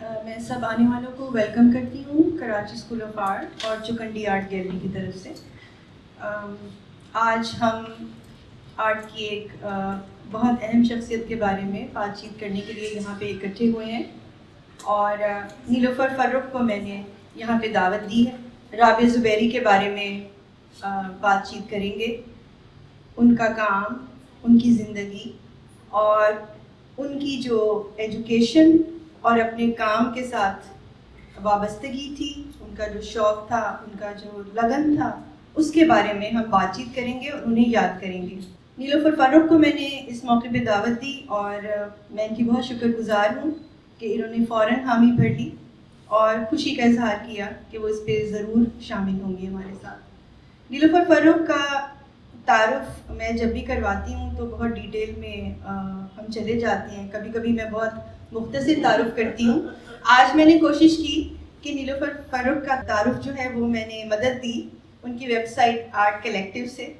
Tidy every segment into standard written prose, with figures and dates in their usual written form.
میں سب آنے والوں کو ویلکم کرتی ہوں کراچی اسکول آف آرٹ اور چوکنڈی آرٹ گیلری کی طرف سے. آج ہم آرٹ کی ایک بہت اہم شخصیت کے بارے میں بات چیت کرنے کے لیے یہاں پہ اکٹھے ہوئے ہیں, اور نیلوفر فاروق کو میں نے یہاں پہ دعوت دی ہے. رابعہ زبیری کے بارے میں بات چیت کریں گے, ان کا کام, ان کی زندگی اور ان کی جو ایجوکیشن اور اپنے کام کے ساتھ وابستگی تھی, ان کا جو شوق تھا, ان کا جو لگن تھا, اس کے بارے میں ہم بات چیت کریں گے اور انہیں یاد کریں گے. نیلوفر فاروق کو میں نے اس موقع پہ دعوت دی اور میں ان کی بہت شکر گزار ہوں کہ انہوں نے فوراً حامی بھر لی اور خوشی کا اظہار کیا کہ وہ اس پہ ضرور شامل ہوں گی ہمارے ساتھ. نیلوفر فاروق کا تعارف میں جب بھی کرواتی ہوں تو بہت ڈیٹیل میں ہم چلے جاتے ہیں, کبھی کبھی میں بہت مختصر تعارف کرتی ہوں. آج میں نے کوشش کی کہ نیلوفر فاروق کا تعارف جو ہے وہ میں نے مدد دی ان کی ویب سائٹ آرٹ کلیکٹیو سے,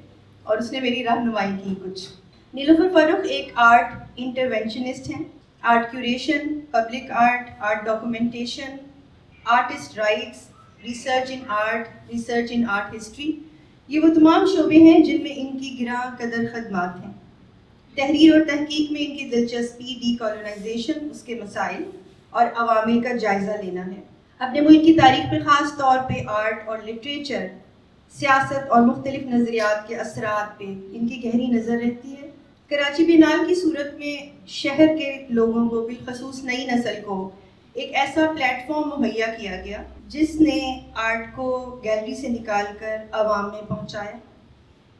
اور اس نے میری رہنمائی کی کچھ. نیلوفر فاروق ایک آرٹ انٹرونشنسٹ ہیں. Art curation, public art, art documentation, artist rights, research in art, research in art history, یہ وہ تمام شعبے ہیں جن میں ان کی گراں قدر خدمات ہیں. تحریر اور تحقیق میں ان کی دلچسپی ڈی کالونائزیشن, اس کے مسائل اور عوامل کا جائزہ لینا ہے. اپنے ملک کی تاریخ پہ خاص طور پہ آرٹ اور لٹریچر, سیاست اور مختلف نظریات کے اثرات پہ ان کی گہری نظر رہتی ہے. کراچی بینال کی صورت میں شہر کے لوگوں کو, بالخصوص نئی نسل کو, ایک ایسا پلیٹ فارم مہیا کیا گیا جس نے آرٹ کو گیلری سے نکال کر عوام میں پہنچایا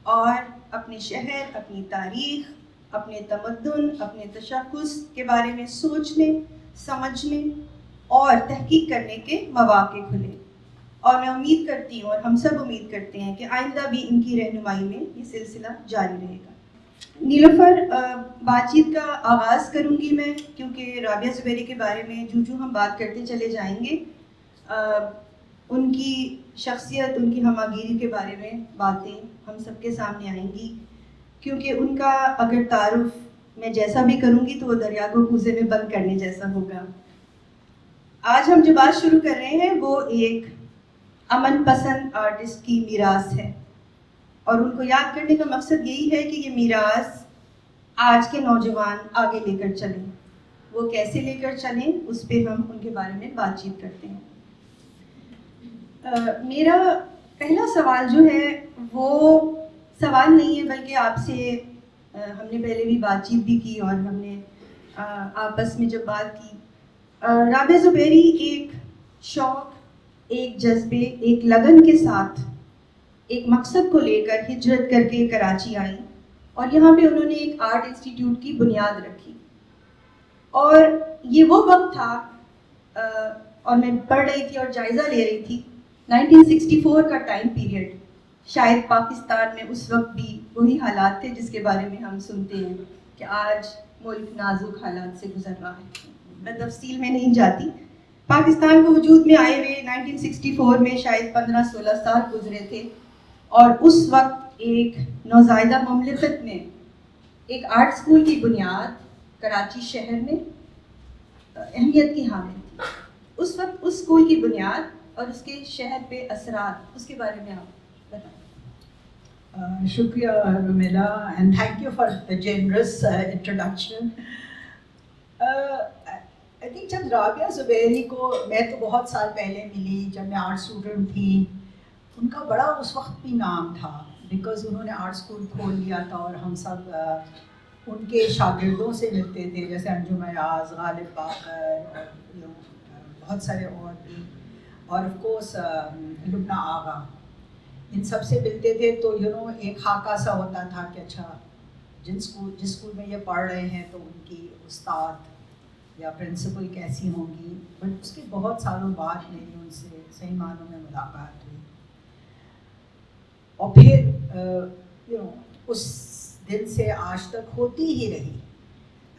اور اپنے شہر, اپنی تاریخ, اپنے تمدن, اپنے تشخص کے بارے میں سوچنے, سمجھنے اور تحقیق کرنے کے مواقع کھلے. اور میں امید کرتی ہوں اور ہم سب امید کرتے ہیں کہ آئندہ بھی ان کی رہنمائی میں یہ سلسلہ جاری رہے گا. نیلوفر, بات چیت کا آغاز کروں گی میں, کیونکہ رابعہ زبیری کے بارے میں جو ہم بات کرتے چلے جائیں گے ان کی شخصیت, ان کی ہماگیری کے بارے میں باتیں ہم سب کے سامنے آئیں گی, کیونکہ ان کا اگر تعارف میں جیسا بھی کروں گی تو وہ دریا کو کوزے میں بند کرنے جیسا ہوگا. آج ہم جو بات شروع کر رہے ہیں وہ ایک امن پسند آرٹسٹ کی میراث ہے, اور ان کو یاد کرنے کا مقصد یہی ہے کہ یہ میراث آج کے نوجوان آگے لے کر چلیں. وہ کیسے لے کر چلیں اس پہ ہم ان کے بارے میں بات چیت کرتے ہیں. میرا پہلا سوال جو ہے وہ سوال نہیں ہے, بلکہ آپ سے ہم نے پہلے بھی بات چیت بھی کی اور ہم نے آپس میں جب بات کی, رابعہ زبیری ایک شوق, ایک جذبے, ایک لگن کے ساتھ ایک مقصد کو لے کر ہجرت کر کے کراچی آئیں, اور یہاں پہ انہوں نے ایک آرٹ انسٹیٹیوٹ کی بنیاد رکھی. اور یہ وہ وقت تھا اور میں پڑھ رہی تھی اور جائزہ لے رہی تھی 1964 کا ٹائم پیریڈ. شاید پاکستان میں اس وقت بھی وہی حالات تھے جس کے بارے میں ہم سنتے ہیں کہ آج ملک نازک حالات سے گزر رہا ہے. میں تفصیل میں نہیں جاتی. پاکستان کو وجود میں آئے ہوئے 1964 میں شاید 15-16 سال گزرے تھے, اور اس وقت ایک نوزائیدہ مملکت میں ایک آرٹ اسکول کی بنیاد کراچی شہر میں اہمیت کی حامل تھی. اس وقت اس اسکول کی بنیاد اور اس کے شہر پہ اثرات, اس کے بارے میں آپ بتائیں. شکریہ Romila, and thank you for the generous introduction. I think جب رابعہ زبیری کو میں تو بہت سال پہلے ملی, جب میں آرٹ اسٹوڈنٹ تھی, ان کا بڑا اس وقت بھی نام تھا بیکاز انہوں نے آرٹ اسکول کھول لیا تھا, اور ہم سب ان کے شاگردوں سے ملتے تھے, جیسے انجم ایاز, غالب باقر اور بہت سارے اور بھی, اور آف کورس لبنہ آغا, ان سب سے ملتے تھے. تو ایک خاکہ سا ہوتا تھا کہ اچھا جس اسکول میں یہ پڑھ رہے ہیں تو ان کی استاد یا پرنسپل کیسی ہوں گی. بٹ اس کے بہت سالوں بعد میری ان سے صحیح معنوں میں ملاقات ہوئی, اور پھر اس دن سے آج تک ہوتی ہی رہی.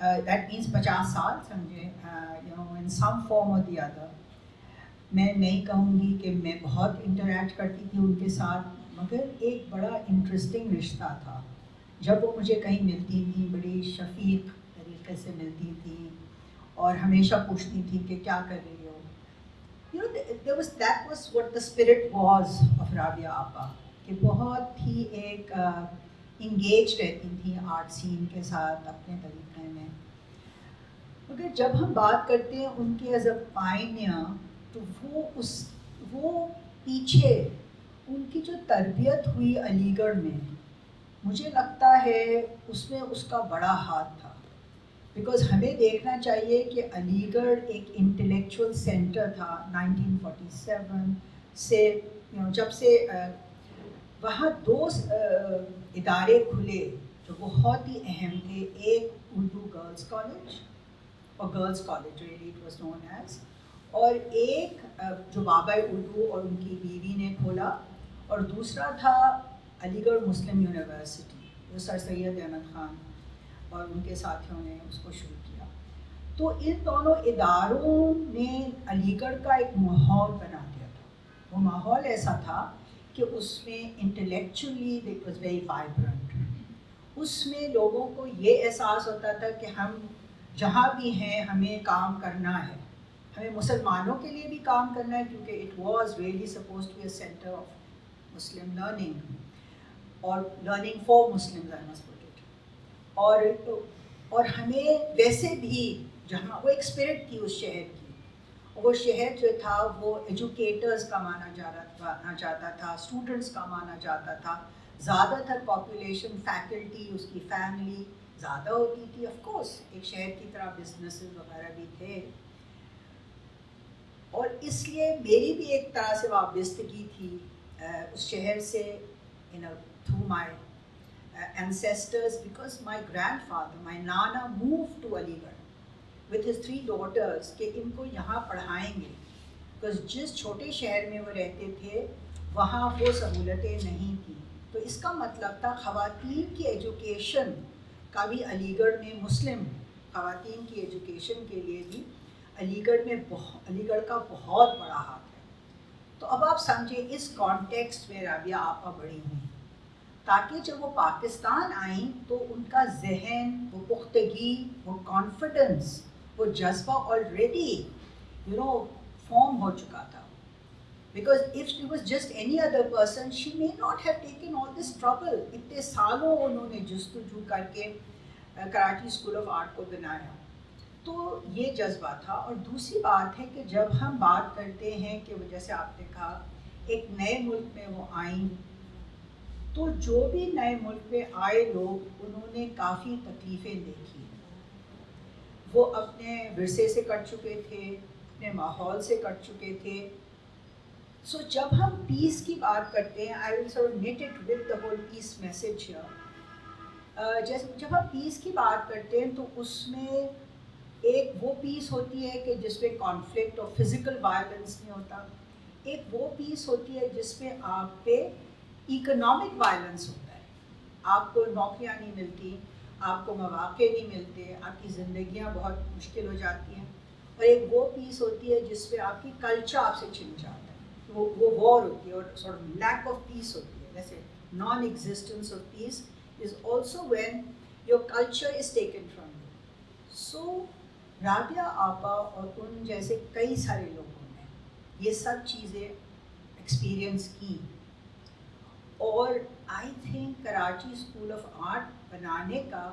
دیٹ مینس 50 سال سمجھے, ان سم فارم اور دی ادر. میں نہیں کہوں گی کہ میں بہت انٹریکٹ کرتی تھی ان کے ساتھ, مگر ایک بڑا انٹرسٹنگ رشتہ تھا. جب وہ مجھے کہیں ملتی تھی بڑی شفیق طریقے سے ملتی تھی, اور ہمیشہ پوچھتی تھی کہ کیا کر رہی ہو. You know, that was what the spirit was of Rabia آپا, کہ بہت ہی ایک انگیج رہتی تھیں آرٹ سین کے ساتھ اپنے طریقے میں. مگر جب ہم بات کرتے ہیں ان کے ایز اے پائنیئر, تو وہ پیچھے ان کی جو تربیت ہوئی علی گڑھ میں, مجھے لگتا ہے اس میں اس کا بڑا ہاتھ تھا. بیکاز ہمیں دیکھنا چاہیے کہ علی گڑھ ایک انٹلیکچوئل سینٹر تھا 1947 سے, جب سے وہاں 2 ادارے کھلے جو بہت ہی اہم تھے. ایک اردو گرلز کالج, اور girls college really it was known as, اور ایک جو بابا اردو اور ان کی بیوی نے کھولا, اور دوسرا تھا علی گڑھ مسلم یونیورسٹی جو سر سید احمد خان اور ان کے ساتھیوں نے اس کو شروع کیا. تو ان دونوں اداروں نے علی گڑھ کا ایک ماحول بنا دیا تھا. وہ ماحول ایسا تھا کہ اس میں intellectually it was very vibrant. اس میں لوگوں کو یہ احساس ہوتا تھا کہ ہم جہاں بھی ہیں ہمیں کام کرنا ہے, ہمیں مسلمانوں کے لیے بھی کام کرنا ہے, کیونکہ it was really suppose to be a centre of Muslim learning اور learning for Muslim I must put it. اور ہمیں ویسے بھی جہاں وہ ایک اسپرٹ تھی اس شہر کی, وہ شہر جو تھا وہ ایجوکیٹرز کا مانا جاتا تھا, اسٹوڈنٹس کا مانا جاتا تھا. زیادہ تر پاپولیشن فیکلٹی اس کی فیملی زیادہ ہوتی تھی. آف کورس ایک شہر کی طرح بزنسز وغیرہ بھی تھے, اور اس لیے میری بھی ایک طرح سے وابستگی تھی اس شہر سے through my ancestors, because my grandfather, my nana moved to Aligarh with his 3 daughters کہ ان کو یہاں پڑھائیں گے, because جس چھوٹے شہر میں وہ رہتے تھے وہاں وہ سہولتیں نہیں تھیں. تو اس کا مطلب تھا خواتین کی ایجوکیشن کا بھی علی گڑھ میں, مسلم خواتین کی ایجوکیشن کے لیے بھی علی گڑھ کا بہت بڑا ہاتھ ہے. تو اب آپ سمجھیں اس کانٹیکسٹ میں رابعہ آپا بڑی ہوئی, تاکہ جب وہ پاکستان آئیں تو ان کا ذہن, وہ پختگی, وہ کانفیڈنس, وہ جذبہ آلریڈی فارم ہو چکا تھا. Because if it was just any other person she may not have taken all this trouble. اتنے سالوں انہوں نے جستجو کر کے کراچی اسکول آف آرٹ کو بنایا. تو یہ جذبہ تھا. اور دوسری بات ہے کہ جب ہم بات کرتے ہیں کہ جیسے آپ نے کہا ایک نئے ملک میں وہ آئیں, تو جو بھی نئے ملک میں آئے لوگ انہوں نے کافی تکلیفیں دیکھی. وہ اپنے ورثے سے کٹ چکے تھے, اپنے ماحول سے کٹ چکے تھے. سو جب ہم پیس کی بات کرتے ہیں, آئی ول sort knit it with the whole peace message here. جب ہم پیس کی بات کرتے ہیں تو اس میں ایک وہ پیس ہوتی ہے کہ جس میں کانفلکٹ اور فزیکل وائلنس نہیں ہوتا. ایک وہ پیس ہوتی ہے جس میں آپ پہ اکنامک وائلنس ہوتا ہے, آپ کو نوکریاں نہیں ملتی, آپ کو مواقع نہیں ملتے, آپ کی زندگیاں بہت مشکل ہو جاتی ہیں. اور ایک وہ پیس ہوتی ہے جس پہ آپ کی کلچر آپ سے چھن جاتا ہے, وہ وار ہوتی ہے اور sort of lack of peace ہوتی ہے. جیسے non existence of peace is also when your culture is taken from you. So Rabia آپا اور ان جیسے کئی سارے لوگوں نے یہ سب چیزیں ایکسپیرئنس کی, اور I think Karachi school of art بنانے کا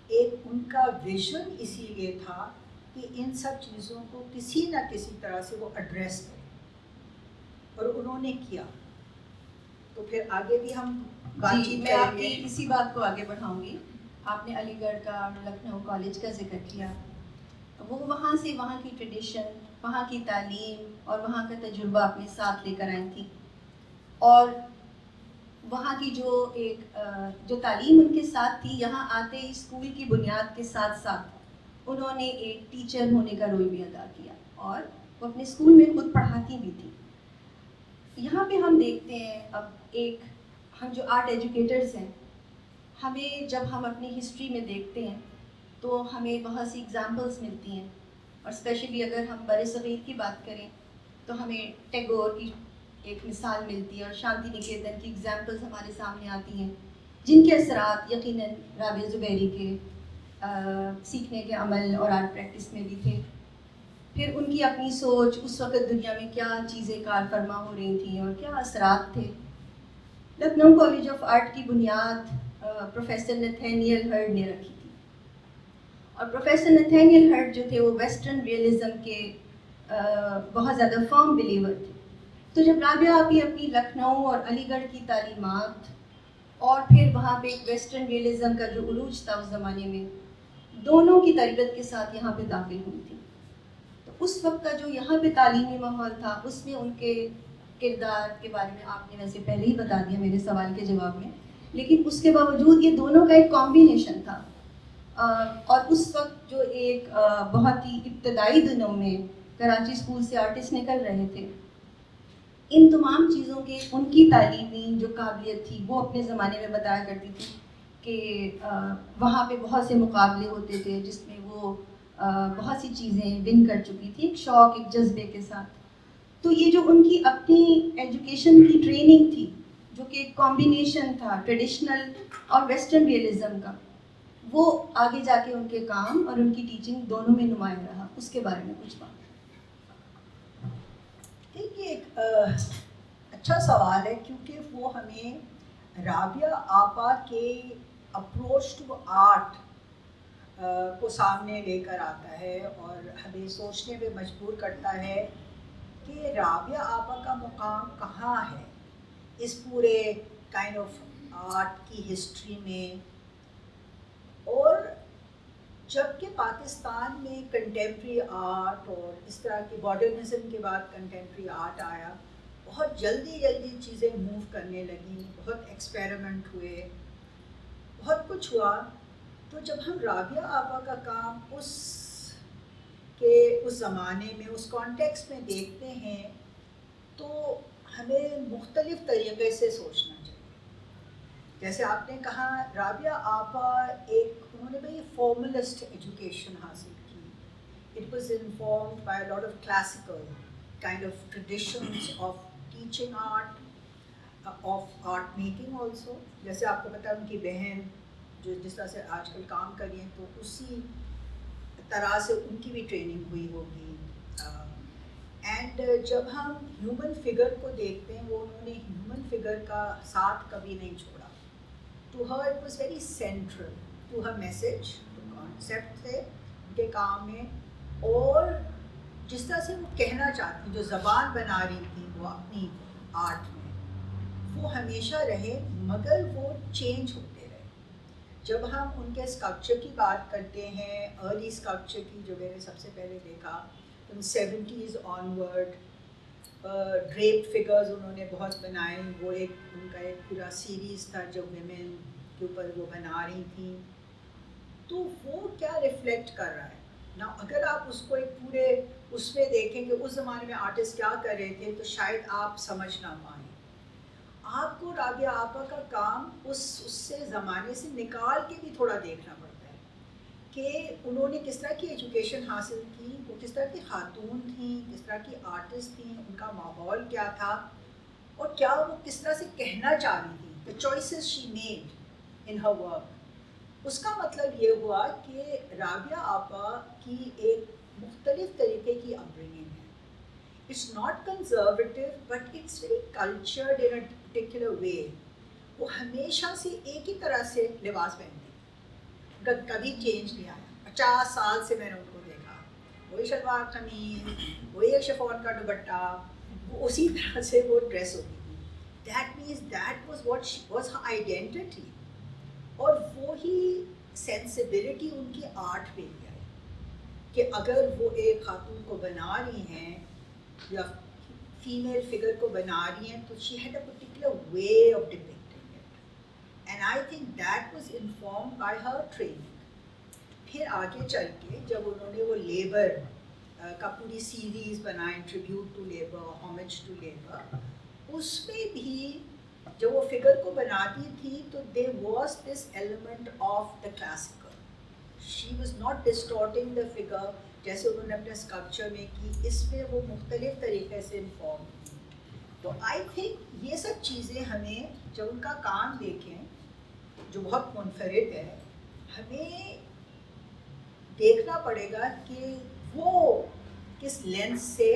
ایک ان کا ویژن اسی لیے تھا کہ ان سب چیزوں کو کسی نہ کسی طرح سے وہ ایڈریس کریں, اور انہوں نے کیا. تو پھر آگے بھی ہم جی میں آپ کی اسی بات کو آگے بڑھاؤں گی. آپ نے علی گڑھ کا اور لکھنؤ کالج کا ذکر کیا. وہ وہاں سے وہاں کی ٹریڈیشن, وہاں کی تعلیم اور وہاں کا تجربہ اپنے ساتھ لے کر آئی تھیں, اور وہاں کی جو تعلیم ان کے ساتھ تھی, یہاں آتے ہی اسکول کی بنیاد کے ساتھ ساتھ انہوں نے ایک ٹیچر ہونے کا رول بھی ادا کیا, اور وہ اپنے اسکول میں خود پڑھاتی بھی تھی. یہاں پہ ہم دیکھتے ہیں اب ہم جو آرٹ ایجوکیٹرز ہیں, ہمیں جب ہم اپنی ہسٹری میں دیکھتے ہیں تو ہمیں بہت سی ایگزامپلس ملتی ہیں, اور اسپیشلی اگر ہم برصغیر کی بات کریں تو ہمیں ٹیگور کی ایک مثال ملتی ہے, اور شانتی نکیتن کی ایگزامپلس ہمارے سامنے آتی ہیں, جن کے اثرات یقیناً رابعہ زبیری کے سیکھنے کے عمل اور آرٹ پریکٹس میں بھی تھے. پھر ان کی اپنی سوچ، اس وقت دنیا میں کیا چیزیں کار فرما ہو رہی تھیں اور کیا اثرات تھے. لکھنؤ کالج آف آرٹ کی بنیاد پروفیسر نتھینیل ہرڈ نے رکھی تھی، اور پروفیسر نتھینیل ہرڈ جو تھے وہ ویسٹرن ریئلزم کے بہت زیادہ فرم بلیور تھے. تو جب رابعہ آپی اپنی لکھنؤ اور علی گڑھ کی تعلیمات اور پھر وہاں پہ ایک ویسٹرن ریئلزم کا جو عروج تھا اس زمانے میں، دونوں کی تربیت کے ساتھ یہاں پہ داخل ہوئی تھی، تو اس وقت کا جو یہاں پہ تعلیمی ماحول تھا اس میں ان کے کردار کے بارے میں آپ نے ویسے پہلے ہی بتا دیا میرے سوال کے جواب میں، لیکن اس کے باوجود یہ دونوں کا ایک کمبینیشن تھا. اور اس وقت جو ایک بہت ہی ابتدائی دنوں میں کراچی اسکول سے آرٹسٹ نکل رہے تھے، ان تمام چیزوں کے ان کی تعلیمی جو قابلیت تھی وہ اپنے زمانے میں بتایا کرتی تھی کہ وہاں پہ بہت سے مقابلے ہوتے تھے جس میں وہ بہت سی چیزیں ون کر چکی تھی، ایک شوق، ایک جذبے کے ساتھ. تو یہ جو ان کی اپنی ایجوکیشن کی ٹریننگ تھی، جو کہ ایک کمبینیشن تھا ٹریڈیشنل اور ویسٹرن ریئلزم کا، وہ آگے جا کے ان کے کام اور ان کی ٹیچنگ دونوں میں نمایاں رہا. اس کے بارے میں کچھ بات. دیکھیے، ایک اچھا سوال ہے کیونکہ وہ ہمیں رابعہ آپا کے اپروچ ٹو آرٹ کو سامنے لے کر آتا ہے اور ہمیں سوچنے پہ مجبور کرتا ہے کہ رابعہ آپا کا مقام کہاں ہے اس پورے کائنڈ آف آرٹ کی ہسٹری میں. اور جب کہ پاکستان میں کنٹمپری آرٹ اور اس طرح کی ماڈرنزم کے بعد کنٹمپری آرٹ آیا، بہت جلدی چیزیں موو کرنے لگیں، بہت ایکسپیریمنٹ ہوئے، بہت کچھ ہوا. تو جب ہم رابعہ آپا کا کام اس زمانے میں، اس کانٹیکسٹ میں دیکھتے ہیں تو ہمیں مختلف طریقے سے سوچنا چاہیے. جیسے آپ نے کہا، رابعہ آپا انہوں نے بڑی فارملسٹ ایجوکیشن حاصل کی. It was informed by a lot of classical kind of traditions of teaching art, of art making also. جیسے آپ کو پتہ ہے ان کی بہن جو جس طرح سے آج کل کام کر رہی ہیں تو اسی طرح سے ان کی بھی ٹریننگ ہوئی ہوگی. اینڈ جب ہم ہیومن فگر کو دیکھتے ہیں، وہ انہوں نے ہیومن فگر کا ساتھ کبھی نہیں چھوڑا. To her it was very central to her message, concept تھے ان کے کام میں. اور جس طرح سے وہ کہنا چاہتی، جو زبان بنا رہی تھی وہ اپنی آرٹ میں، وہ ہمیشہ رہے، مگر وہ چینج ہوتے رہے. جب ہم ان کے اسکلپچر کی بات کرتے ہیں، ارلی اسکلپچر کی جو میں نے سب سے پہلے دیکھا 70s آنورڈ، ڈریپ فگرز انہوں نے بہت بنائے. وہ ان کا ایک پورا سیریز تھا جو ویمن کے اوپر وہ بنا رہی تھیں. تو وہ کیا ریفلیکٹ کر رہا ہے نا؟ اگر آپ اس کو ایک پورے اس میں دیکھیں کہ اس زمانے میں آرٹسٹ کیا کر رہے تھے تو شاید آپ سمجھ نہ پائیں. آپ کو رابعہ آپا کا کام اس سے زمانے سے نکال کے بھی تھوڑا دیکھنا پڑتا ہے کہ انہوں نے کس طرح کی ایجوکیشن حاصل کی، وہ کس طرح کی خاتون تھیں، کس طرح کی آرٹسٹ تھیں، ان کا ماحول کیا تھا، اور کیا وہ کس طرح سے کہنا چاہ رہی تھیں. the choices she made in her work. اس کا مطلب یہ ہوا کہ رابعہ آپا کی ایک مختلف طریقے کی اپبرنگنگ ہے. It's not conservative but it's very cultured in a particular way. وہ ہمیشہ سے ایک ہی طرح سے لباس پہنتے، کبھی چینج نہیں آیا. 50 سال سے میں نے ان کو دیکھا، وہی شلوار قمیض، وہی ایک شفون کا دوپٹہ، وہ اسی طرح سے وہ ڈریس ہوتی تھی. That means that was what was Hare identity. اور وہی سینسیبلٹی ان کی آرٹ پہ بھی آئی کہ اگر وہ ایک خاتون کو بنا رہی ہیں یا فیمیل فگر کو بنا رہی ہیں تو she had a particular way of depicting it. And I think that was informed by her training. پھر آگے چل کے جب انہوں نے وہ لیبر کا پوری سیریز بنائیں، tribute to labour, homage to labour, اس میں بھی جب وہ فگر کو بناتی تھی تو there was this element of the classical. She was not distorting the figure جیسے انہوں نے اپنے اسکلپچر میں کی. اس میں وہ مختلف طریقے سے انفارم تھی. تو آئی تھنک یہ سب چیزیں ہمیں جب ان کا کام دیکھیں جو بہت منفرد ہے، ہمیں دیکھنا پڑے گا کہ وہ کس لینس سے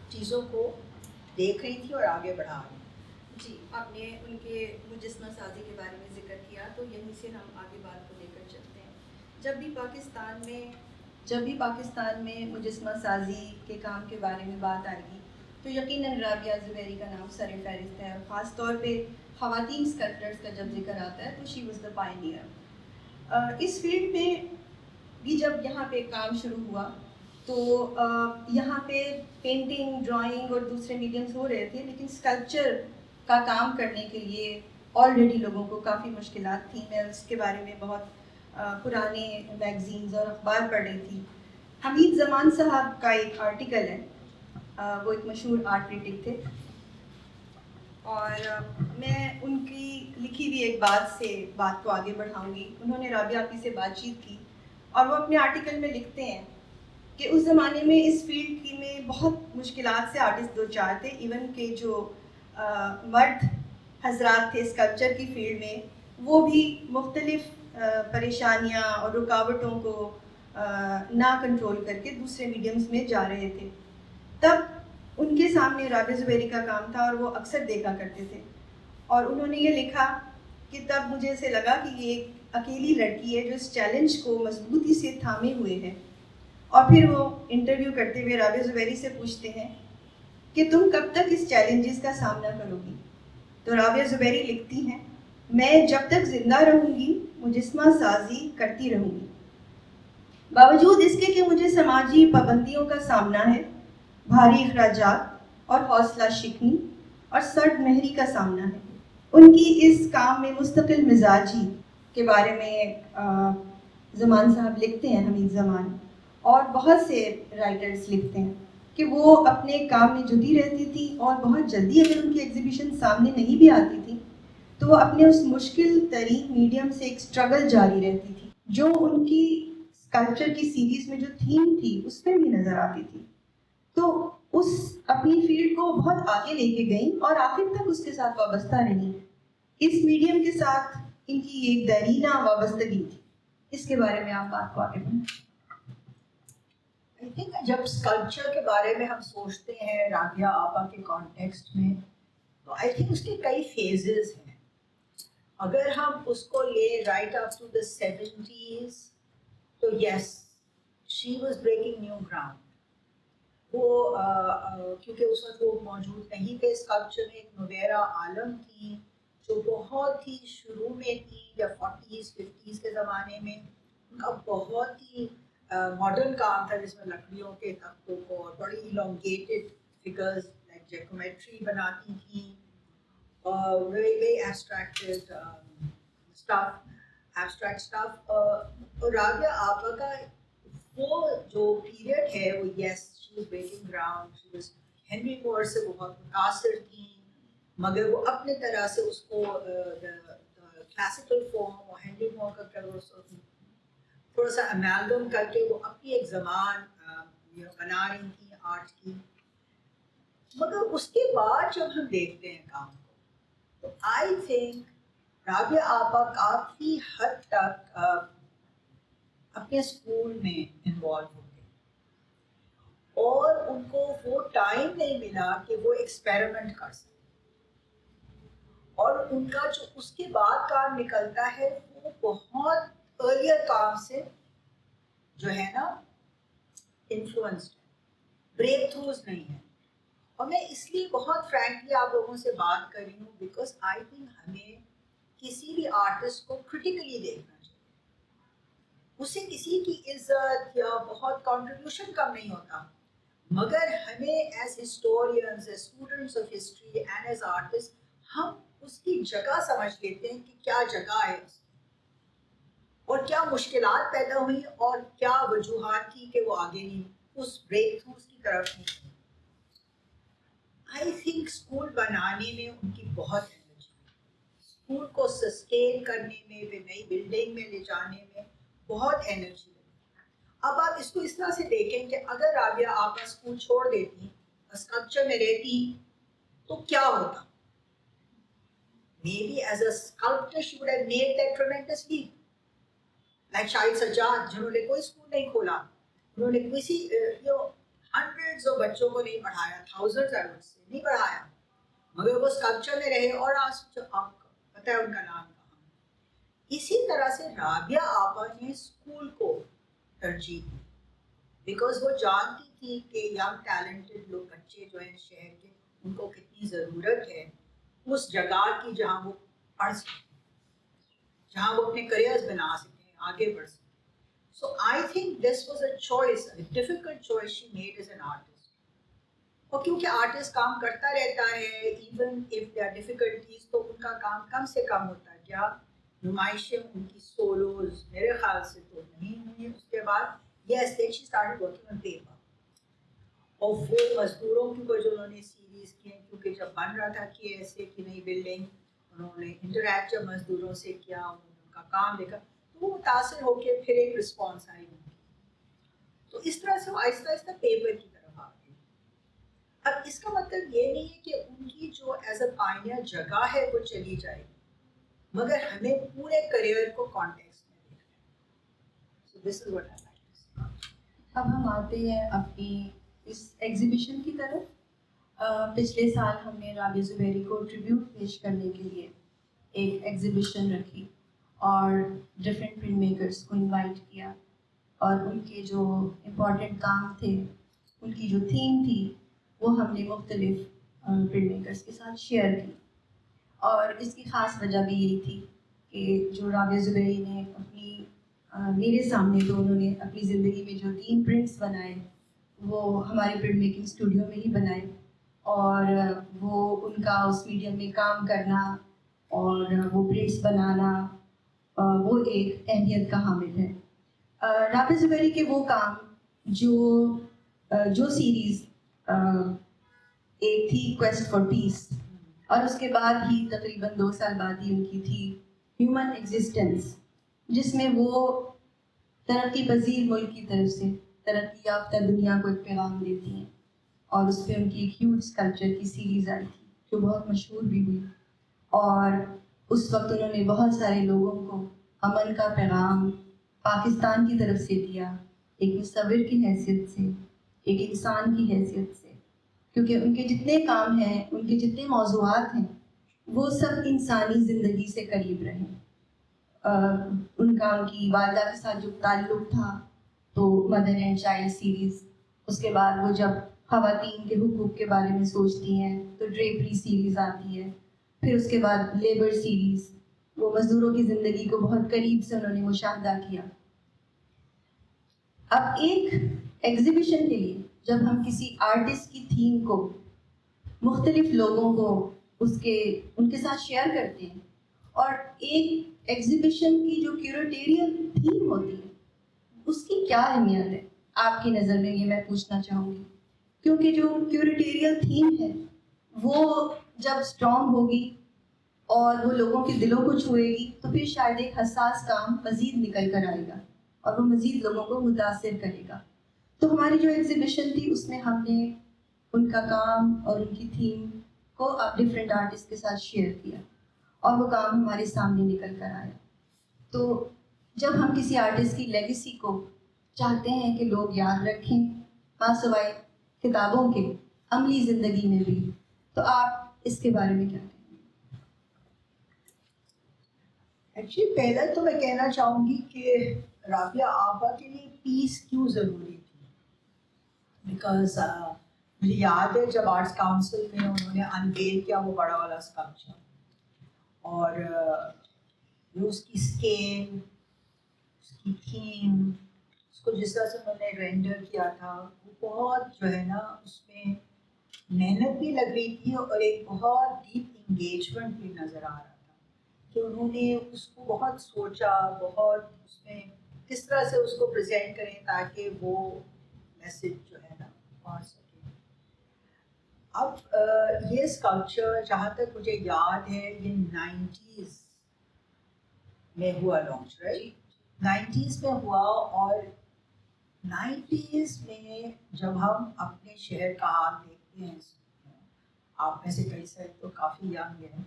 چیزوں کو دیکھ رہی تھی اور آگے بڑھا رہی. جی آپ نے ان کے مجسمہ سازی کے بارے میں ذکر کیا تو یہیں سے ہم آگے بات کو لے کر چلتے ہیں. جب بھی پاکستان میں مجسمہ سازی کے کام کے بارے میں بات آئے گی تو یقیناً رابعہ زبیری کا نام سر فہرست ہے, اور خاص طور پہ خواتین اسکلپٹرز کا جب ذکر آتا ہے تو شی واز دا پائنیئر. اس فیلڈ میں بھی جب یہاں پہ کام شروع ہوا تو یہاں پہ پینٹنگ, ڈرائنگ اور دوسرے میڈیمز ہو رہے تھے, لیکن اسکلپچر کا کام کرنے کے لیے آلریڈی لوگوں کو کافی مشکلات تھیں. میں اس کے بارے میں بہت پرانے میگزینز اور اخبار پڑھ رہی تھی. حمید زمان صاحب کا ایک آرٹیکل ہے, وہ ایک مشہور آرٹ کریٹک تھے, اور میں ان کی لکھی ہوئی ایک بات کو آگے بڑھاؤں گی. انہوں نے رابعہ آپی سے بات چیت کی اور وہ اپنے آرٹیکل میں لکھتے ہیں کہ اس زمانے میں اس فیلڈ کی میں بہت مشکلات سے آرٹسٹ دو چار تھے. ایون کہ جو مرد حضرات تھے اسکلپچر کی فیلڈ میں, وہ بھی مختلف پریشانیاں اور رکاوٹوں کو نہ کنٹرول کر کے دوسرے میڈیمز میں جا رہے تھے. تب ان کے سامنے رابعہ زبیری کا کام تھا اور وہ اکثر دیکھا کرتے تھے, اور انہوں نے یہ لکھا کہ تب مجھے ایسے لگا کہ یہ ایک اکیلی لڑکی ہے جو اس چیلنج کو مضبوطی سے تھامے ہوئے ہے. اور پھر وہ انٹرویو کرتے ہوئے رابعہ زبیری سے پوچھتے ہیں کہ تم کب تک اس چیلنجز کا سامنا کرو گی؟ تو رابعہ زبیری لکھتی ہیں, میں جب تک زندہ رہوں گی مجسمہ سازی کرتی رہوں گی. باوجود اس کے کہ مجھے سماجی پابندیوں کا سامنا ہے, بھاری اخراجات اور حوصلہ شکنی اور سرد مہری کا سامنا ہے. ان کی اس کام میں مستقل مزاجی کے بارے میں زمان صاحب لکھتے ہیں, حمید زمان, اور بہت سے رائٹرز لکھتے ہیں کہ وہ اپنے کام میں جٹی رہتی تھی, اور بہت جلدی اگر ان کی ایگزیبیشن سامنے نہیں بھی آتی تھی تو وہ اپنے اس مشکل ترین میڈیم سے ایک اسٹرگل جاری رہتی تھی, جو ان کی اسکلپچر کی سیریز میں جو تھیم تھی اس میں بھی نظر آتی تھی. تو اس اپنی فیلڈ کو بہت آگے لے کے گئیں اور آخر تک اس کے ساتھ وابستہ رہی. اس میڈیم کے ساتھ ان کی ایک دیرینہ وابستگی تھی. اس کے بارے میں آپ بات کو آگے بڑھائیں. آئی تھنک جب اسکلپچر کے بارے میں ہم سوچتے ہیں رابعہ آپا کے کانٹیکسٹ میں, تو آئی تھنک اس کے کئی فیزز ہیں. اگر ہم اس کو لیں right up to the 70s, تو yes she was breaking new ground. وہ کیونکہ اس وقت وہ موجود نہیں تھے اسکلپچر میں. ایک نویرا عالم تھی جو بہت ہی شروع میں تھی, یا 40s 50s کے زمانے میں. ان کا بہت ہی ماڈرن کام تھا جس میں لکڑیوں کے تختوں کو اور بڑی الانگیٹڈ فگرز لائک جیکومیٹری بناتی تھیں, ویری ایبسٹریکٹ اسٹف. رابعہ آپا کا وہ جو پیریڈ ہے وہ yes she was breaking ground. She was Henry Moore سے بہت متاثر تھیں, مگر وہ اپنے طرح سے اس کو کلاسیکل فارم اور ہنری مور کا تھوڑا سا امیلگم کر کے وہ اپنی ایک زبان بنا رہی تھیں آرٹ کی. مگر اس کے بعد جب ہم دیکھتے ہیں کام کو, تو آئی تھنک رابعہ آپا کافی حد تک اپنے اسکول میں انوالو ہو گئے, اور ان کو وہ ٹائم نہیں ملا کہ وہ ایکسپیریمنٹ کر سکیں. اور ان کا جو اس کے بعد کام نکلتا ہے وہ بہت ارلیئر کام سے جو ہے نا انفلوئنسڈ ہے, بریک تھروز نہیں ہے. اور میں اس لیے بہت فرینکلی آپ لوگوں سے بات کر رہی ہوں بیکاز آئی تھنک ہمیں کسی بھی آرٹسٹ کو کرٹیکلی دیکھنا چاہیے. اسے کسی کی عزت یا بہت کنٹریبیوشن کم نہیں ہوتا, مگر ہمیں as historians, as students of history and as artist ہم اس کی جگہ سمجھ لیتے ہیں کہ کیا جگہ ہے اس اور کیا مشکلات پیدا ہوئی اور کیا وجوہات تھی کہ وہ آگے نہیں اس بریک تھروز کی طرف نہیں. آئی تھنک اسکول بنانے میں ان کی بہت انرجی, اسکول کو سسٹین کرنے میں, نئی بلڈنگ میں لے جانے میں بہت انرجی لگی. اب آپ اس کو اس طرح سے دیکھیں کہ اگر رابعہ آپ کا اسکول چھوڑ دیتی, اسکلپچر میں رہتی, تو کیا ہوتا. Maybe as a sculptor she would have made that tremendous leap. Like Shahid Sajjad جنہوں نے کوئی اسکول نہیں کھولا, انہوں نے کسی ہنڈریڈز آف بچوں کو نہیں پڑھایا, تھاؤزنڈز سے نہیں پڑھایا, مگر وہ اسکلپچر میں رہے اور آج آپ کو پتہ ہے ان کا نام کہاں. اسی طرح سے رابعہ آپا نے اسکول کو ترجیح دی, بیکاز وہ جانتی تھی کہ ینگ ٹیلنٹڈ لوگ بچے جو ہیں شہر کے, ان کو کتنی ضرورت ہے اس جگہ کی جہاں وہ پڑھ سکیں, جہاں وہ اپنے کریئرز بنا سکیں, آگے بڑھ سکیں. So I think this was a choice, a difficult choice she made as an artist. اور کیونکہ آرٹسٹ کام کرتا رہتا ہے, even if there are difficulties, تو ان کا کام کم سے کم ہوتا ہے. کیا نمائشیں ان کی سولوز میرے خیال سے تو نہیں ہوئی. اس کے بعد yes then she started working on paper. اور وہ مزدوروں کی جو انہوں نے سیریز کی ہیں, کیونکہ جب بن رہا تھا کہ ایسے کی نئی بلڈنگ, انہوں نے انٹریکٹ جب مزدوروں سے کیا, ان کا کام دیکھا, تو وہ متاثر ہو کے پھر ایک رسپانس آئی ان کی. تو اس طرح سے وہ آہستہ آہستہ پیپر کی طرف آ گئی. اب اس کا مطلب یہ نہیں ہے کہ ان کی جو ایز اے پائنیئر جگہ ہے وہ چلی جائے گی, مگر ہمیں پورے کریئر کو کانٹیکسٹ میں دیکھنا ہے. So this is what I like to say. اب ہم آتے ہیں اپنی اس ایگزیبیشن کی طرف. پچھلے سال ہم نے رابعہ زبیری کو ٹریبیوٹ پیش کرنے کے لیے ایک ایگزیبیشن رکھی اور ڈفرینٹ پرنٹ میکرس کو انوائٹ کیا, اور ان کے جو امپورٹنٹ کام تھے, ان کی جو تھیم تھی, وہ ہم نے مختلف پرنٹ میکرس کے ساتھ شیئر کی. اور اس کی خاص وجہ بھی یہی تھی کہ جو رابعہ زبیری نے اپنی میرے سامنے تو انہوں نے اپنی زندگی میں جو 3 پرنٹس بنائے وہ ہمارے پرنٹ میکنگ اسٹوڈیو میں ہی بنائے, اور وہ ان کا اس میڈیم میں کام کرنا اور وہ پرنٹس بنانا وہ ایک اہمیت کا حامل ہے. رابعہ زبیری کے وہ کام جو سیریز ایک تھی کویسٹ فار پیس, اور اس کے بعد ہی تقریباً 2 سال بعد ہی ان کی تھی ہیومن ایگزسٹنس, جس میں وہ ترقی پذیر ملک کی طرف سے ترقی یافتہ دنیا کو ایک پیغام دیتی ہیں, اور اس پہ ان کی ایک ہیوج اسکلپچر کی سیریز آئی تھی جو بہت مشہور بھی ہوئی. اور اس وقت انہوں نے بہت سارے لوگوں کو امن کا پیغام پاکستان کی طرف سے دیا, ایک مصور کی حیثیت سے, ایک انسان کی حیثیت سے, کیونکہ ان کے جتنے کام ہیں, ان کے جتنے موضوعات ہیں, وہ سب انسانی زندگی سے قریب رہے. ان کی والدہ کے ساتھ جو تعلق تھا تو مدر اینڈ چائلڈ سیریز, اس کے بعد وہ جب خواتین کے حقوق کے بارے میں سوچتی ہیں تو ڈریپری سیریز آتی ہے, پھر اس کے بعد لیبر سیریز, وہ مزدوروں کی زندگی کو بہت قریب سے انہوں نے مشاہدہ کیا. اب ایک ایگزیبیشن کے لیے جب ہم کسی آرٹسٹ کی تھیم کو مختلف لوگوں کو ان کے ساتھ شیئر کرتے ہیں, اور ایک ایگزیبیشن کی جو کیوریٹیریل تھیم ہوتی ہے اس کی کیا اہمیت ہے آپ کی نظر میں, یہ میں پوچھنا چاہوں گی. کیونکہ جو کیوریٹیریل تھیم ہے وہ جب اسٹرانگ ہوگی اور وہ لوگوں کے دلوں کو چھوئے گی تو پھر شاید ایک حساس کام مزید نکل کر آئے گا اور وہ مزید لوگوں کو متاثر کرے گا. تو ہماری جو ایگزیبیشن تھی اس میں ہم نے ان کا کام اور ان کی تھیم کو ڈفرینٹ آرٹسٹ کے ساتھ شیئر کیا, اور وہ کام ہمارے سامنے نکل کر آیا. تو جب ہم کسی آرٹسٹ کی لیگیسی کو چاہتے ہیں کہ لوگ یاد رکھیں, ہاں سوائے کتابوں کے عملی زندگی میں بھی, تو آپ اس کے بارے میں کیا کہیں گے؟ ایکچولی پہلے تو میں کہنا چاہوں گی کہ رابعہ آپا کے لیے پیس کیوں ضروری تھی. بیکاز مجھے یاد ہے جب آرٹس کاؤنسل میں انہوں نے انویل کیا وہ بڑا والا اسکلپچر, اور اس کی اسکیل, اس کی تھیم, اس کو جس طرح سے انہوں نے رینڈر کیا تھا, وہ بہت جو ہے نا اس میں محنت بھی لگ رہی تھی اور ایک بہت ڈیپ انگیجمنٹ بھی نظر آ رہا تھا کہ انہوں نے اس کو بہت سوچا, بہت اس میں کس طرح سے اس کو پریزنٹ کریں تاکہ وہ میسج جو ہے نا پہنچ سکے. اب یہ اسکلپچر جہاں تک مجھے یاد ہے یہ 90s میں ہوا لانچ, رائٹ, 90s میں ہوا. اور 90s میں جب ہم اپنے شہر کا حال دیکھتے ہیں, آپ میں سے کئی سارے تو کافی ینگ ہیں,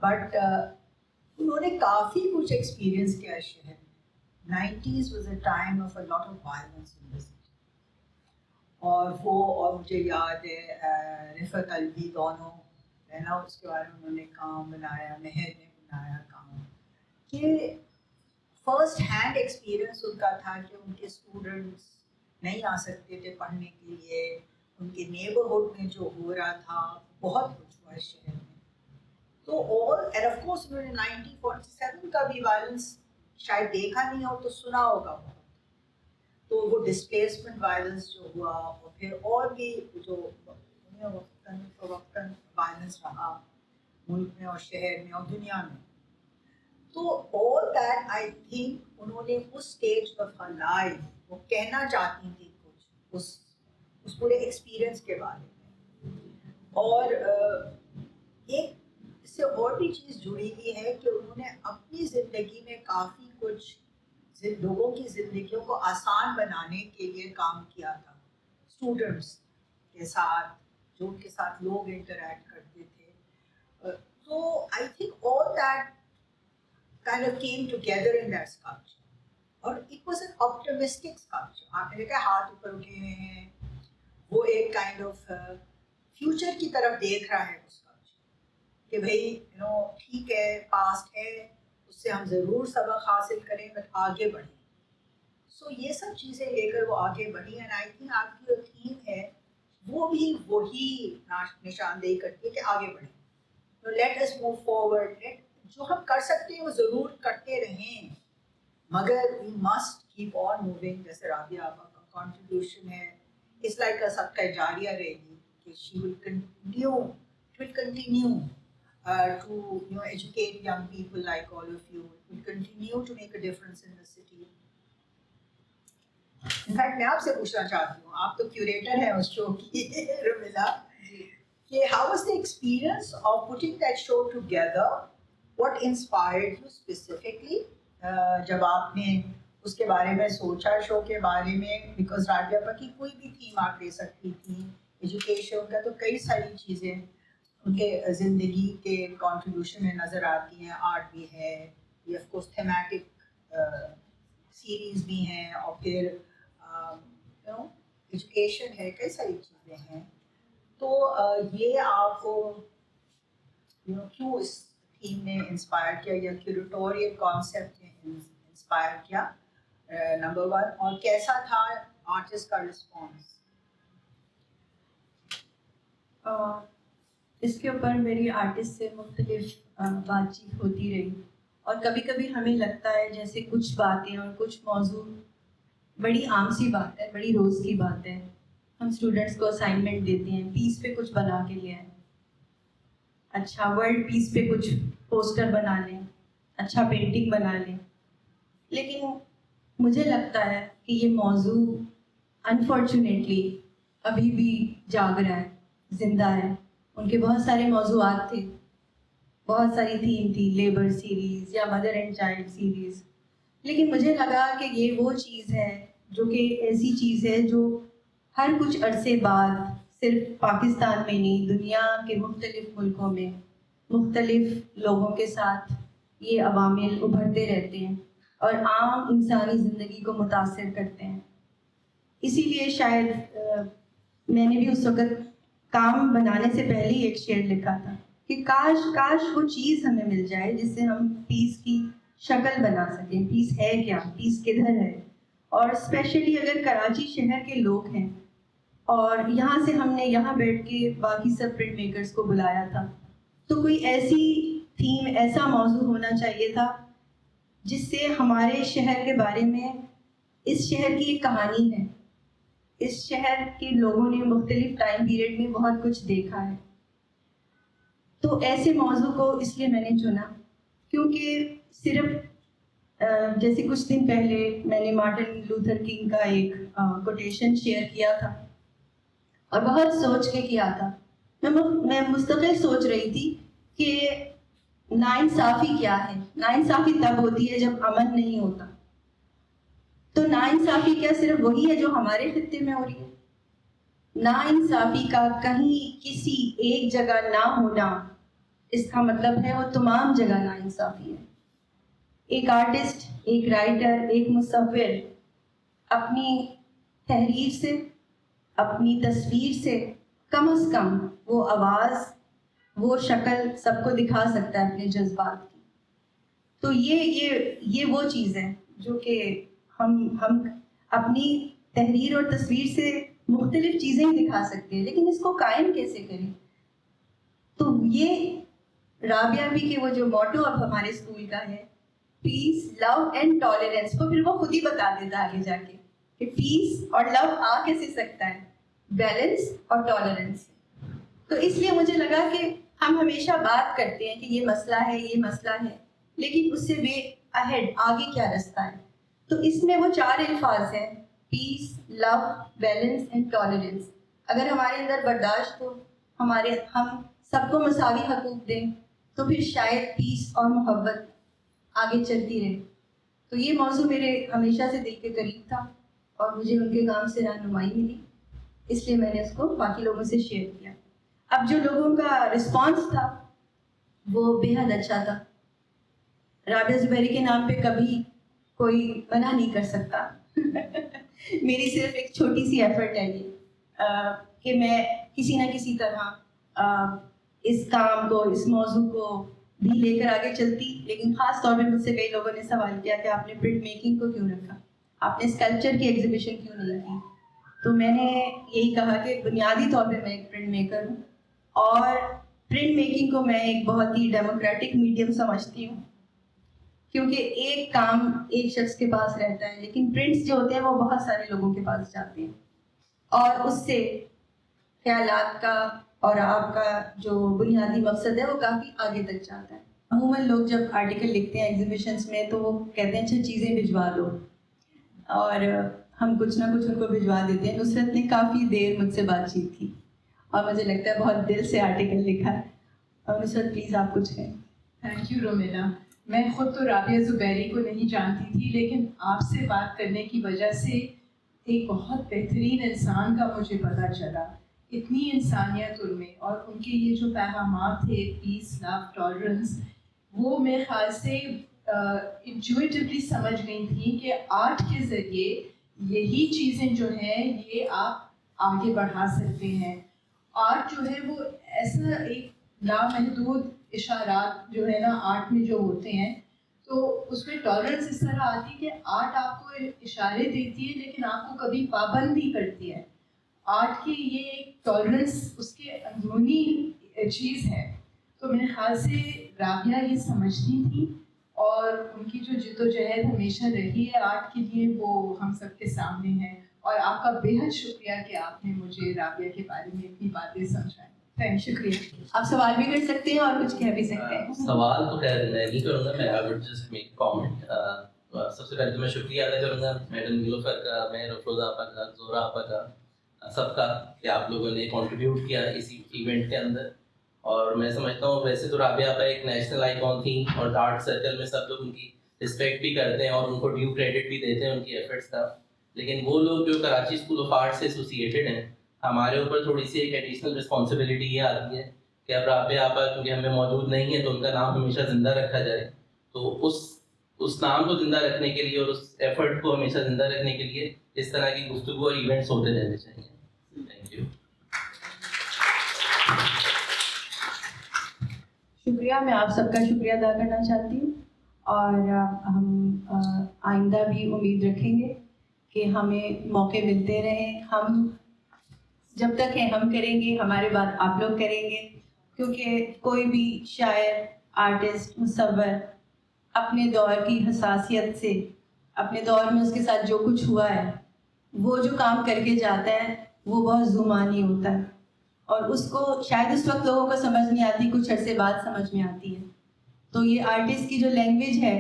بٹ انہوں نے کافی کچھ ایکسپیرئنس کیا شہر میں. 90s was a time of a lot of violence in the city. اور مجھے یاد ہے رفعت الوی دونوں رین ہاؤس کے بارے میں انہوں نے کام بنایا, مہر نے بنایا کام, کہ فرسٹ ہینڈ ایکسپیرئنس ان کا تھا کہ ان کے اسٹوڈنٹس نہیں آ سکتے تھے پڑھنے کے لیے, ان کے نیبرہڈ میں جو ہو رہا تھا بہت کچھ ہوا ہے شہر میں. تو اینڈ آف کورس انہوں نے 1947 کا بھی وائلنس شاید دیکھا نہیں ہو تو سنا ہوگا بہت. تو وہ ڈسپلیسمنٹ وائلنس جو ہوا, اور پھر اور بھی جو وقتاً فوقتاً وائلنس رہا ملک میں اور شہر میں اور دنیا میں. تو آل دیٹ آئی تھنک انہوں نے اس اسٹیج آف ہر لائف وہ کہنا چاہتی تھی کچھ اس پورے ایکسپیرئنس کے بارے میں. اور ایک اس سے اور بھی چیز جڑی ہوئی ہے کہ انہوں نے اپنی زندگی میں کافی کچھ لوگوں کی زندگیوں کو آسان بنانے کے لیے کام کیا تھا, اسٹوڈنٹس کے ساتھ جو ان کے ساتھ لوگ انٹریکٹ کرتے تھے. تو I think all that kind of came together in that sculpture. اور it was an optimistic sculpture. آپ نے دیکھا ہاتھ اوپر اٹھے ہوئے ہیں, وہ ایک kind of future کی طرف دیکھ رہا ہے اس sculpture کہ بھائی ٹھیک ہے پاسٹ ہے, اس سے ہم ضرور سبق حاصل کریں بٹ آگے بڑھیں. سو یہ سب چیزیں لے کر وہ آگے بڑھی. اینڈ آئی تھنک آپ کی جو تھیم ہے وہ بھی وہی نشاندہی کرتی ہے کہ آگے بڑھیں. لیٹ اس موو فارورڈ, جو ہم کر سکتے ہیں وہ ضرور کرتے رہیں, مگر we must keep on moving. جیسے رابعہ آپا کا کنٹریبیوشن ہے, اٹس لائک صدقہ جاریہ رہے گی کہ she will continue to educate young people like all of you, will continue to make a difference in the city. In fact میں آپ سے پوچھنا چاہتی ہوں, آپ تو کیوریٹر ہیں اس شو کی رمیلا, کہ how was the experience of putting that show together, what inspired you specifically جب آپ نے اس کے بارے میں سوچا شو کے بارے میں, بیکاز رابعہ آپا کی کوئی بھی تھیم آپ لے سکتی تھی, ایجوکیشن کا تو کئی ساری چیزیں ان کے زندگی کے کنٹریبیوشن میں نظر آتی ہیں, آرٹ بھی ہے, یہ آف کورس تھیمیٹک سیریز بھی ہیں, اور پھر ایجوکیشن ہے, کئی ساری چیزیں ہیں. تو یہ آپ کو کیوں اس تھیم نے انسپائر کیا یا کیوریٹوریل کانسیپٹ نے انسپائر کیا, نمبر ون, اور کیسا تھا آرٹسٹ کا رسپانس؟ اس کے اوپر میری آرٹسٹ سے مختلف بات چیت ہوتی رہی, اور کبھی کبھی ہمیں لگتا ہے جیسے کچھ باتیں اور کچھ موضوع بڑی عام سی بات ہے, بڑی روز کی بات ہے. ہم اسٹوڈنٹس کو اسائنمنٹ دیتے ہیں, پیس پہ کچھ بنا کے لے آئیں, اچھا ورلڈ پیس پہ کچھ پوسٹر بنا لیں, اچھا پینٹنگ بنا لیں. لیکن مجھے لگتا ہے کہ یہ موضوع انفارچونیٹلی ابھی بھی جاگ رہا ہے, زندہ ہے. ان کے بہت سارے موضوعات تھے, بہت ساری تھیم تھی, لیبر سیریز یا مدر اینڈ چائلڈ سیریز, لیکن مجھے لگا کہ یہ وہ چیز ہے جو کہ ایسی چیز ہے جو ہر کچھ عرصے بعد صرف پاکستان میں نہیں, دنیا کے مختلف ملکوں میں مختلف لوگوں کے ساتھ یہ عوامل ابھرتے رہتے ہیں اور عام انسانی زندگی کو متاثر کرتے ہیں. اسی لیے شاید میں نے بھی اس وقت کام بنانے سے پہلے ہی ایک شعر لکھا تھا کہ کاش وہ چیز ہمیں مل جائے جس سے ہم پیس کی شکل بنا سکیں. پیس ہے کیا, پیس کدھر ہے؟ اور اسپیشلی اگر کراچی شہر کے لوگ ہیں اور یہاں سے ہم نے یہاں بیٹھ کے باقی سب پرنٹ میکرز کو بلایا تھا, تو کوئی ایسی تھیم, ایسا موضوع ہونا چاہیے تھا جس سے ہمارے شہر کے بارے میں, اس شہر کی ایک کہانی ہے, اس شہر کے لوگوں نے مختلف ٹائم پیریڈ میں بہت کچھ دیکھا ہے. تو ایسے موضوع کو اس لیے میں نے چنا کیونکہ صرف جیسے کچھ دن پہلے میں نے مارٹن لوتھر کنگ کا ایک کوٹیشن شیئر کیا تھا اور بہت سوچ کے کیا تھا. میں مستقل سوچ رہی تھی کہ ناانصافی کیا ہے. ناانصافی تب ہوتی ہے جب امن نہیں ہوتا. تو ناانصافی کیا صرف وہی ہے جو ہمارے خطے میں ہو رہی ہے؟ ناانصافی کا کہیں کسی ایک جگہ نہ ہونا, اس کا مطلب ہے وہ تمام جگہ ناانصافی ہے. ایک آرٹسٹ، ایک رائٹر، ایک مصور اپنی تحریر سے، اپنی تصویر سے کم از کم وہ آواز، وہ شکل سب کو دکھا سکتا ہے اپنے جذبات کی. تو یہ وہ چیز ہے جو کہ ہم اپنی تحریر اور تصویر سے مختلف چیزیں ہی دکھا سکتے ہیں، لیکن اس کو قائم کیسے کریں؟ تو یہ رابعہ بھی کہ وہ جو موٹو اب ہمارے اسکول کا ہے، پیس، لو اینڈ ٹالرنس، کو پھر وہ خود ہی بتا دیتا ہے آگے جا کے کہ پیس اور لو آ کیسے سکتا ہے، بیلنس اور ٹالرنس. تو اس لیے مجھے لگا کہ ہم ہمیشہ بات کرتے ہیں کہ یہ مسئلہ ہے، یہ مسئلہ ہے، لیکن اس سے وے اہیڈ، آگے کیا رستہ ہے. تو اس میں وہ 4 الفاظ ہیں، پیس، لو، بیلنس اینڈ ٹالرنس. اگر ہمارے اندر برداشت ہو، ہم سب کو مساوی حقوق دیں، تو پھر شاید پیس اور محبت آگے چلتی رہے. تو یہ موضوع میرے ہمیشہ سے دل کے قریب تھا اور مجھے ان کے کام سے رہنمائی ملی، اس لیے میں نے اس کو باقی لوگوں سے شیئر کیا. اب جو لوگوں کا رسپانس تھا وہ بے حد اچھا تھا. رابعہ زبیری کے نام پہ کبھی کوئی منع نہیں کر سکتا. میری صرف ایک چھوٹی سی ایفرٹ ہے یہ کہ میں کسی نہ کسی طرح اس کام کو، اس موضوع کو بھی لے کر آگے چلتی. لیکن خاص طور پہ مجھ سے کئی لوگوں نے سوال کیا کہ آپ نے پرنٹ میکنگ کو کیوں رکھا، آپ نے اسکلپچر کی ایگزیبیشن کیوں نہیں کی. تو میں نے یہی کہا کہ بنیادی طور پہ میں ایک پرنٹ میکر ہوں، اور پرنٹ میکنگ کو میں ایک بہت ہی ڈیموکریٹک میڈیم سمجھتی ہوں، کیونکہ ایک کام ایک شخص کے پاس رہتا ہے، لیکن پرنٹس جو ہوتے ہیں وہ بہت سارے لوگوں کے پاس جاتے ہیں، اور اس سے خیالات کا اور آپ کا جو بنیادی مقصد ہے وہ کافی آگے تک جاتا ہے. عموماً لوگ جب آرٹیکل لکھتے ہیں ایگزیبیشنس میں تو وہ کہتے ہیں اچھا چیزیں بھجوا دو، اور ہم کچھ نہ کچھ ان کو بھجوا دیتے ہیں. نصرت نے کافی دیر مجھ سے بات چیت کی اور مجھے لگتا ہے بہت دل سے آرٹیکل لکھا ہے. اور نصرت پلیز آپ کچھ کہیں. Thank you Romila. میں خود تو رابعہ زبیری کو نہیں جانتی تھی، لیکن آپ سے بات کرنے کی وجہ سے ایک بہت بہترین انسان کا مجھے پتہ چلا. اتنی انسانیت ان میں، اور ان کے یہ جو پیغامات تھے، پیس، لو، ٹالرنس، وہ میرے خیال سے انٹیویٹیولی سمجھ گئی تھیں کہ آرٹ کے ذریعے یہی چیزیں جو ہیں یہ آپ آگے بڑھا سکتے ہیں. آرٹ جو ہے وہ ایسا ایک لامحدود اشارات جو ہے نا آرٹ میں جو ہوتے ہیں، تو اس میں ٹالرنس اس طرح آتی ہے کہ آرٹ آپ کو اشارے دیتی ہے لیکن آپ کو کبھی پابند نہیں کرتی ہے. آرٹ کی یہ ایک ٹالرنس اس کے اندرونی چیز ہے. تو میرے خیال سے رابعہ یہ سمجھتی تھیں، اور ان کی جو جد و جہد ہمیشہ رہی ہے آرٹ کے لیے وہ ہم سب کے سامنے ہے. اور آپ کا بے حد شکریہ کہ آپ نے مجھے رابعہ کے بارے میں اتنی باتیں سمجھائیں. شکریہ. آپ سوال بھی کر سکتے ہیں اور کچھ کہہ بھی سکتے ہیں. سوال تو خیر میں نہیں کروں گا، میں I would just make comment. سب سے پہلے تو میں شکریہ ادا کروں گا میڈم نیلوفر کا، میں افروزہ آپا کا، زہرا آپا کا، سب کا، کہ آپ لوگوں نے کنٹریبیوٹ کیا اس ایونٹ کے اندر. اور میں سمجھتا ہوں ویسے تو رابعہ آپا ایک نیشنل آئیکن تھیں، اور آرٹ سرکل میں سب لوگ ان کی رسپیکٹ بھی کرتے ہیں اور ان کو ڈیو کریڈٹ بھی دیتے ہیں ان کی ایفرٹس کا. لیکن وہ لوگ جو کراچی اسکول آف آرٹ سے ایسوسیٹیڈ ہیں، ہمارے اوپر تھوڑی سی ایک ایڈیشنل رسپانسبلٹی یہ آتی ہے کہ اب رابعہ آپا کیونکہ ہمیں موجود نہیں ہے تو ان کا نام ہمیشہ زندہ رکھا جائے. تو اس نام کو زندہ رکھنے کے لیے اور اس ایفرٹ کو ہمیشہ زندہ رکھنے کے لیے اس طرح کی گفتگو اور ایونٹس ہوتے رہنے چاہیے. Thank you. شکریہ. میں آپ سب کا شکریہ ادا کرنا چاہتی ہوں، اور ہم آئندہ بھی امید رکھیں گے کہ ہمیں موقع ملتے رہیں. ہم جب تک ہیں ہم کریں گے، ہمارے بعد آپ لوگ کریں گے، کیونکہ کوئی بھی شاعر، آرٹسٹ، مصور اپنے دور کی حساسیت سے، اپنے دور میں اس کے ساتھ جو کچھ ہوا ہے، وہ جو کام کر کے جاتا ہے وہ بہت زمانی ہوتا ہے، اور اس کو شاید اس وقت لوگوں کو سمجھ نہیں آتی، کچھ عرصے بعد سمجھ میں آتی ہے. تو یہ آرٹسٹ کی جو لینگویج ہے،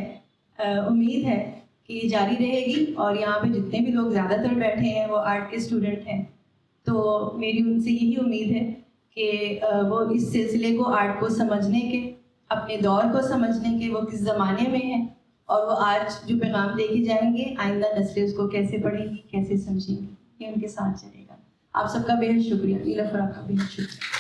امید ہے کہ یہ جاری رہے گی. اور یہاں پہ جتنے بھی لوگ زیادہ تر بیٹھے ہیں وہ آرٹ کے اسٹوڈنٹ ہیں، تو میری ان سے یہی امید ہے کہ وہ اس سلسلے کو، آرٹ کو سمجھنے کے، اپنے دور کو سمجھنے کے، وہ کس زمانے میں ہیں، اور وہ آج جو پیغام لے کے جائیں گے آئندہ نسلیں اس کو کیسے پڑھیں گی، کیسے سمجھیں گی، یہ ان کے ساتھ چلے گا. آپ سب کا بے حد شکریہ. نیلوفر آپ کا بے حد شکریہ.